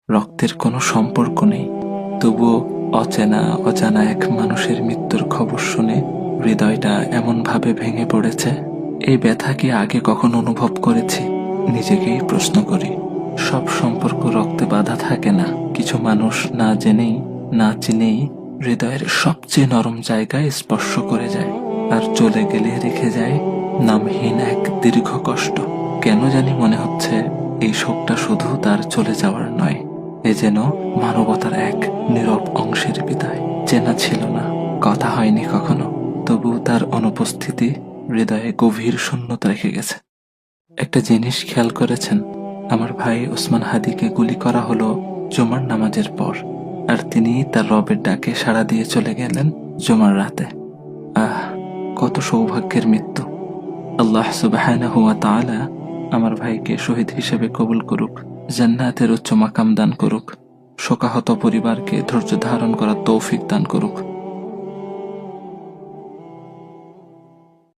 রক্তের কোনো সম্পর্ক নেই, তবুও অচেনা অজানা এক মানুষের মৃত্যুর খবর শুনে হৃদয়টা এমনভাবে ভেঙে পড়েছে। এই ব্যথা কি আগে কখনো অনুভব করেছি? নিজেকেই প্রশ্ন করি। সব সম্পর্ক রক্তে বাঁধা থাকে না। কিছু মানুষ না জেনেই না চিনেই হৃদয়ের সবচেয়ে নরম জায়গায় স্পর্শ করে যায়, আর চলে গেলে রেখে যায় নামহীন এক দীর্ঘ কষ্ট। কেন জানি মনে হচ্ছে এই শোকটা শুধু তার চলে যাওয়ার নয়, এ যেন মানবতার এক নীরব অংশের বিদায়। চেনা ছিল না, কথা হয়নি কখনো, তবু তার অনুপস্থিতি হৃদয়ে গভীর শূন্যতা রেখে গেছে। একটা জিনিস খেয়াল করেছেন? আমার ভাই ওসমান হাদিকে গুলি করা হলো জুমার নামাজের পর, আর তিনি তার রবের ডাকে সাড়া দিয়ে চলে গেলেন জুমার রাতে। আহ, কত সৌভাগ্যের মৃত্যু! আল্লাহ সুবহানাহু ওয়া তাআলা আমার ভাইকে শহীদ হিসেবে কবুল করুক, জান্নাতের উচ্চ মাকাম দান করুক, শোকাহত পরিবারকে ধৈর্য ধারণ করার তৌফিক দান করুক।